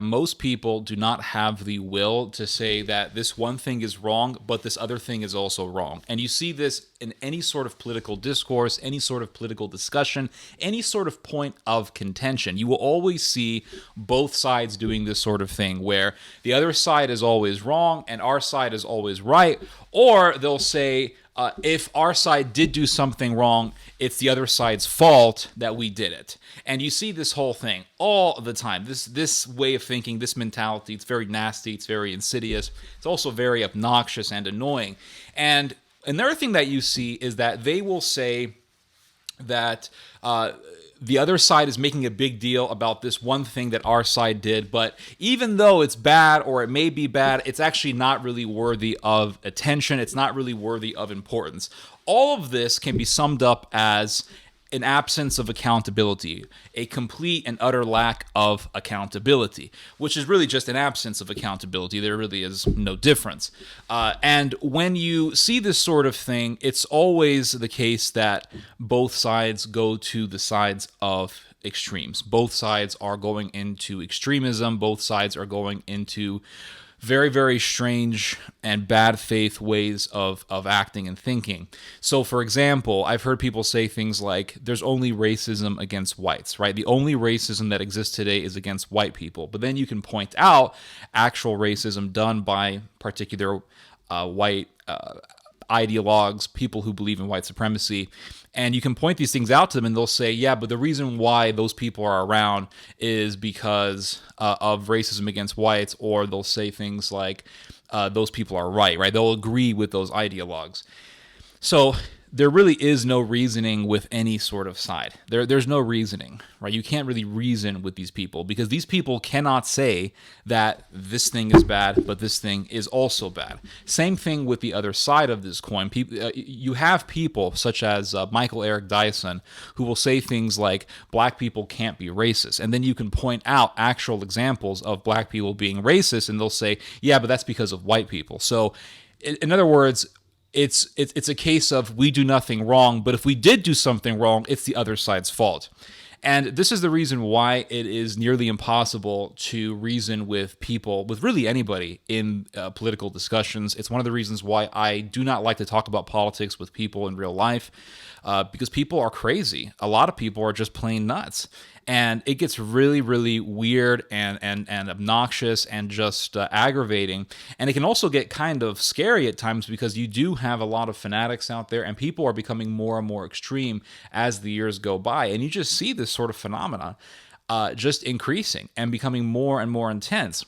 most people do not have the will to say that this one thing is wrong, but this other thing is also wrong. And you see this in any sort of political discourse, any sort of political discussion, any sort of point of contention. You will always see both sides doing this sort of thing where the other side is always wrong and our side is always right. Or they'll say, if our side did do something wrong, it's the other side's fault that we did it. And you see this whole thing all the time. This way of thinking, this mentality, it's very nasty, it's very insidious. It's also very obnoxious and annoying. And another thing that you see is that they will say that the other side is making a big deal about this one thing that our side did, but even though it's bad or it may be bad, it's actually not really worthy of attention. It's not really worthy of importance. All of this can be summed up as an absence of accountability, a complete and utter lack of accountability, which is really just an absence of accountability. There really is no difference. And when you see this sort of thing, it's always the case that both sides go to the sides of extremes. Both sides are going into extremism. Both sides are going into very, very strange and bad faith ways of acting and thinking. So, for example, I've heard people say things like, there's only racism against whites, right? The only racism that exists today is against white people. But then you can point out actual racism done by particular white ideologues, people who believe in white supremacy, and you can point these things out to them and they'll say, yeah, but the reason why those people are around is because of racism against whites, or they'll say things like those people are right? They'll agree with those ideologues. So there really is no reasoning with any sort of side. There's no reasoning, right? You can't really reason with these people because these people cannot say that this thing is bad, but this thing is also bad. Same thing with the other side of this coin. You have people such as Michael Eric Dyson who will say things like black people can't be racist. And then you can point out actual examples of black people being racist and they'll say, yeah, but that's because of white people. So in other words, it's a case of we do nothing wrong, but if we did do something wrong, it's the other side's fault. And this is the reason why it is nearly impossible to reason with people, with really anybody in political discussions. It's one of the reasons why I do not like to talk about politics with people in real life, because people are crazy. A lot of people are just plain nuts. And it gets really, really weird and obnoxious and just aggravating. And it can also get kind of scary at times because you do have a lot of fanatics out there and people are becoming more and more extreme as the years go by. And you just see this sort of phenomena just increasing and becoming more and more intense.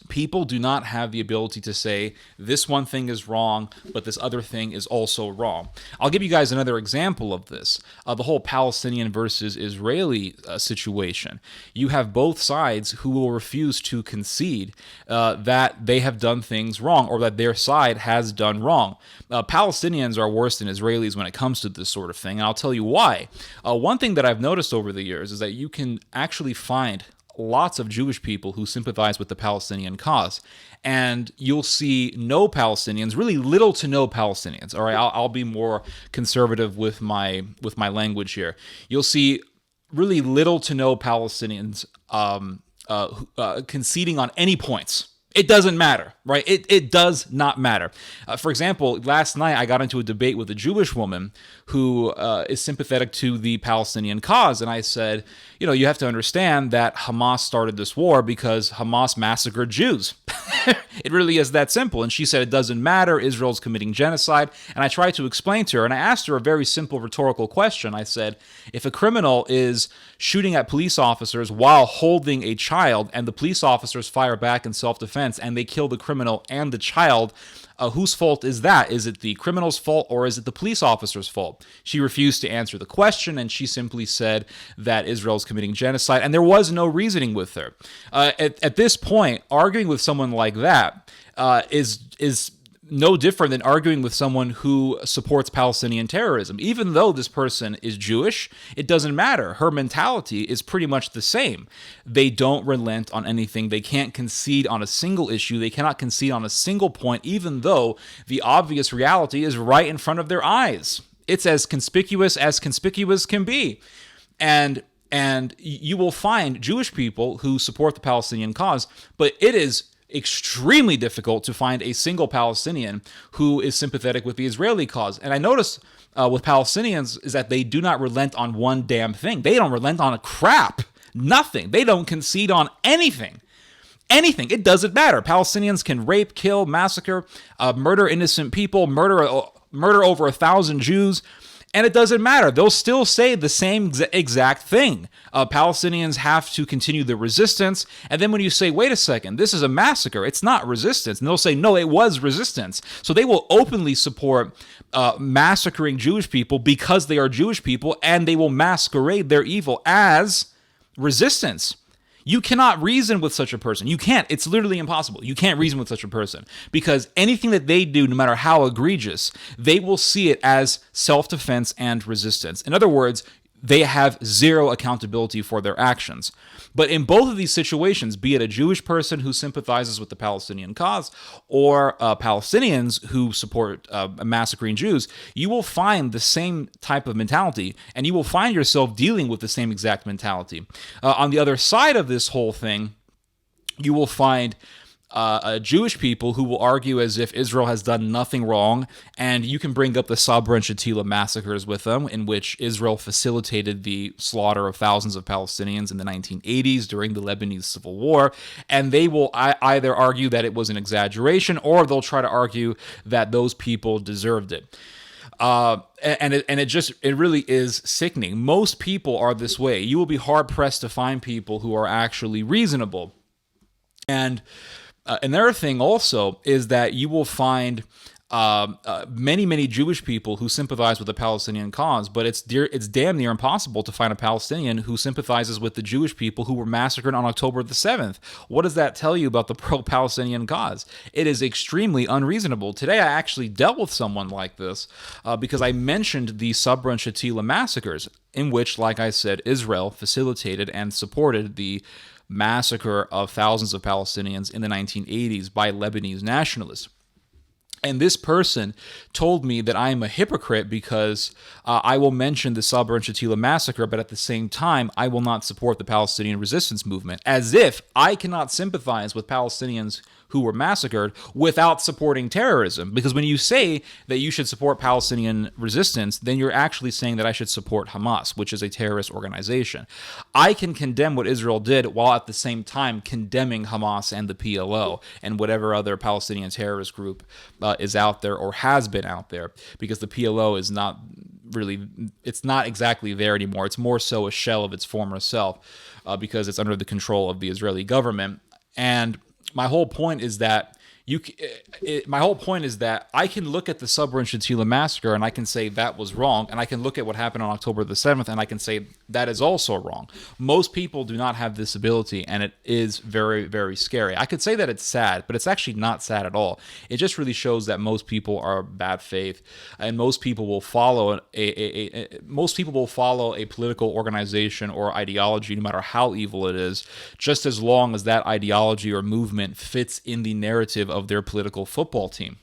People do not have the ability to say this one thing is wrong, but this other thing is also wrong. I'll give you guys another example of this, the whole Palestinian versus Israeli situation. You have both sides who will refuse to concede that they have done things wrong or that their side has done wrong. Palestinians are worse than Israelis when it comes to this sort of thing, and I'll tell you why. One thing that I've noticed over the years is that you can actually find lots of Jewish people who sympathize with the Palestinian cause. And you'll see no Palestinians, really little to no Palestinians. All right, I'll be more conservative with my language here. You'll see really little to no Palestinians conceding on any points. It doesn't matter, right? It does not matter. For example, last night I got into a debate with a Jewish woman who is sympathetic to the Palestinian cause. And I said, you have to understand that Hamas started this war because Hamas massacred Jews. It really is that simple. And she said it doesn't matter. Israel's committing genocide. And I tried to explain to her, and I asked her a very simple rhetorical question. I said, if a criminal is shooting at police officers while holding a child and the police officers fire back in self-defense and they kill the criminal and the child, whose fault is that? Is it the criminal's fault or is it the police officer's fault? She refused to answer the question, and she simply said that Israel's committing genocide, and there was no reasoning with her. At this point, arguing with someone like that is no different than arguing with someone who supports Palestinian terrorism. Even though this person is Jewish, it doesn't matter. Her mentality is pretty much the same. They don't relent on anything. They can't concede on a single issue. They cannot concede on a single point, even though the obvious reality is right in front of their eyes. It's as conspicuous can be. And And you will find Jewish people who support the Palestinian cause, but it is extremely difficult to find a single Palestinian who is sympathetic with the Israeli cause. And I notice with Palestinians is that they do not relent on one damn thing. They don't relent on a crap. Nothing. They don't concede on anything. Anything. It doesn't matter. Palestinians can rape, kill, massacre, murder innocent people, murder over 1,000 Jews. And it doesn't matter. They'll still say the same exact thing. Palestinians have to continue the resistance. And then when you say, wait a second, this is a massacre, it's not resistance. And they'll say, no, it was resistance. So they will openly support massacring Jewish people because they are Jewish people, and they will masquerade their evil as resistance. You cannot reason with such a person. You can't. It's literally impossible. You can't reason with such a person because anything that they do, no matter how egregious, they will see it as self-defense and resistance. In other words, they have zero accountability for their actions. But in both of these situations, be it a Jewish person who sympathizes with the Palestinian cause or Palestinians who support massacring Jews, you will find the same type of mentality, and you will find yourself dealing with the same exact mentality. On the other side of this whole thing, you will find Jewish people who will argue as if Israel has done nothing wrong, and you can bring up the Sabra and Shatila massacres with them, in which Israel facilitated the slaughter of thousands of Palestinians in the 1980s during the Lebanese Civil War, and they will either argue that it was an exaggeration, or they'll try to argue that those people deserved it. And it really is sickening. Most people are this way. You will be hard pressed to find people who are actually reasonable. And another thing also is that you will find many Jewish people who sympathize with the Palestinian cause, but it's damn near impossible to find a Palestinian who sympathizes with the Jewish people who were massacred on October the 7th. What does that tell you about the pro-Palestinian cause? It is extremely unreasonable. Today I actually dealt with someone like this because I mentioned the Sabra and Shatila massacres, in which, like I said, Israel facilitated and supported the massacre of thousands of Palestinians in the 1980s by Lebanese nationalists. And this person told me that I am a hypocrite because I will mention the Sabra and Shatila massacre, but at the same time, I will not support the Palestinian resistance movement, as if I cannot sympathize with Palestinians who were massacred without supporting terrorism. Because when you say that you should support Palestinian resistance, then you're actually saying that I should support Hamas, which is a terrorist organization. I can condemn what Israel did while at the same time condemning Hamas and the PLO and whatever other Palestinian terrorist group is out there or has been out there, because the PLO is not really, it's not exactly there anymore. It's more so a shell of its former self because it's under the control of the Israeli government. And my whole point is that I can look at the Sabra and Shatila massacre and I can say that was wrong, and I can look at what happened on October the 7th and I can say that is also wrong. Most people do not have this ability, and it is very, very scary. I could say that it's sad, but it's actually not sad at all. It just really shows that most people are bad faith, and most people will follow a political organization or ideology, no matter how evil it is, just as long as that ideology or movement fits in the narrative of their political football team.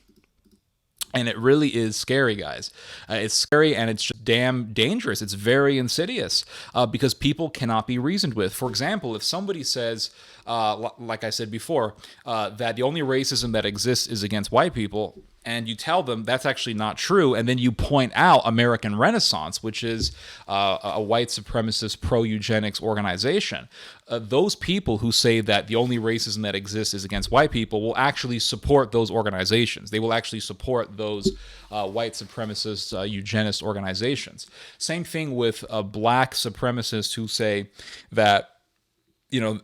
And it really is scary, guys. It's scary, and it's just damn dangerous. It's very insidious because people cannot be reasoned with. For example, if somebody says, like I said before, that the only racism that exists is against white people, and you tell them that's actually not true, and then you point out American Renaissance, which is a white supremacist pro-eugenics organization, those people who say that the only racism that exists is against white people will actually support those organizations. They will actually support those white supremacist eugenist organizations. Same thing with black supremacists who say that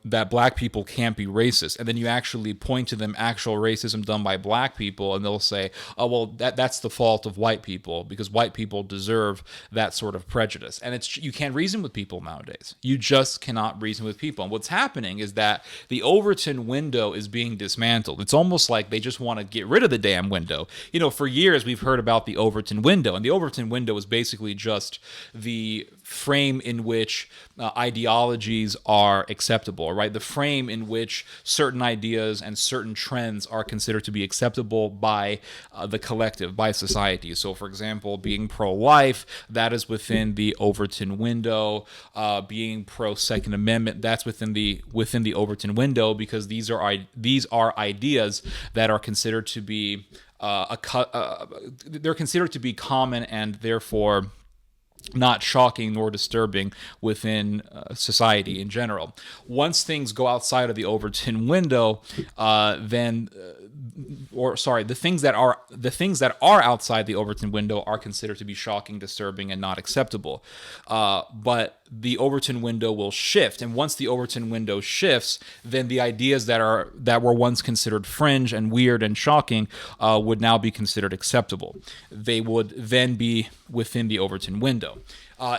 that black people can't be racist, and then you actually point to them actual racism done by black people, and they'll say, oh, well, that's the fault of white people because white people deserve that sort of prejudice. And you can't reason with people nowadays. You just cannot reason with people. And what's happening is that the Overton window is being dismantled. It's almost like they just want to get rid of the damn window. For years we've heard about the Overton window, and the Overton window is basically just the frame in which ideologies are accepted acceptable, right? The frame in which certain ideas and certain trends are considered to be acceptable by the collective, by society. So, for example, being pro-life, that is within the Overton window. Being pro-Second Amendment, that's within the Overton window, because these are ideas that are considered to be they're considered to be common and therefore not shocking nor disturbing within society in general. Once things go outside of the Overton window, the things that are outside the Overton window are considered to be shocking, disturbing, and not acceptable. But the Overton window will shift, and once the Overton window shifts, then the ideas that were once considered fringe and weird and shocking would now be considered acceptable. They would then be within the Overton window.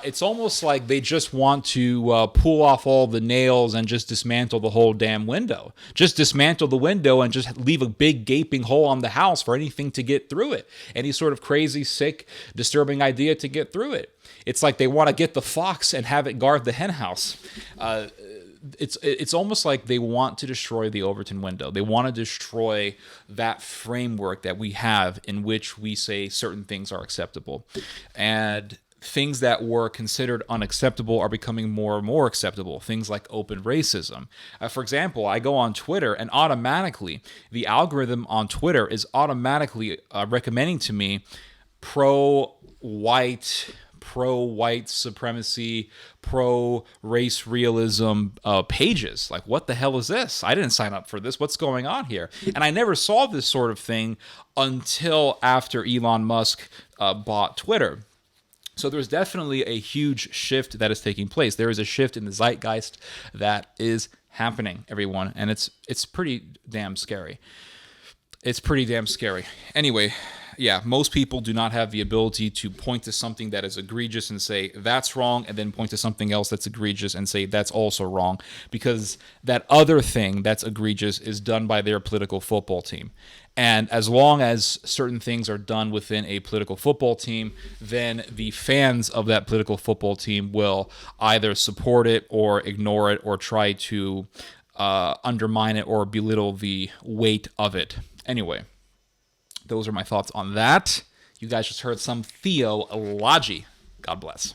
It's almost like they just want to pull off all the nails and just dismantle the whole damn window. Just dismantle the window and just leave a big gaping hole on the house for anything to get through it. Any sort of crazy, sick, disturbing idea to get through it. It's like they want to get the fox and have it guard the hen house. It's almost like they want to destroy the Overton window. They want to destroy that framework that we have in which we say certain things are acceptable. And things that were considered unacceptable are becoming more and more acceptable. Things like open racism. For example, I go on Twitter and automatically, the algorithm on Twitter is automatically recommending to me pro-white supremacy, pro-race realism pages. Like, what the hell is this? I didn't sign up for this. What's going on here? And I never saw this sort of thing until after Elon Musk bought Twitter. So there's definitely a huge shift that is taking place. There is a shift in the zeitgeist that is happening, everyone, and it's pretty damn scary. It's pretty damn scary. Anyway, yeah, most people do not have the ability to point to something that is egregious and say that's wrong, and then point to something else that's egregious and say that's also wrong, because that other thing that's egregious is done by their political football team. And as long as certain things are done within a political football team, then the fans of that political football team will either support it or ignore it or try to undermine it or belittle the weight of it. Anyway, those are my thoughts on that. You guys just heard some theology. God bless.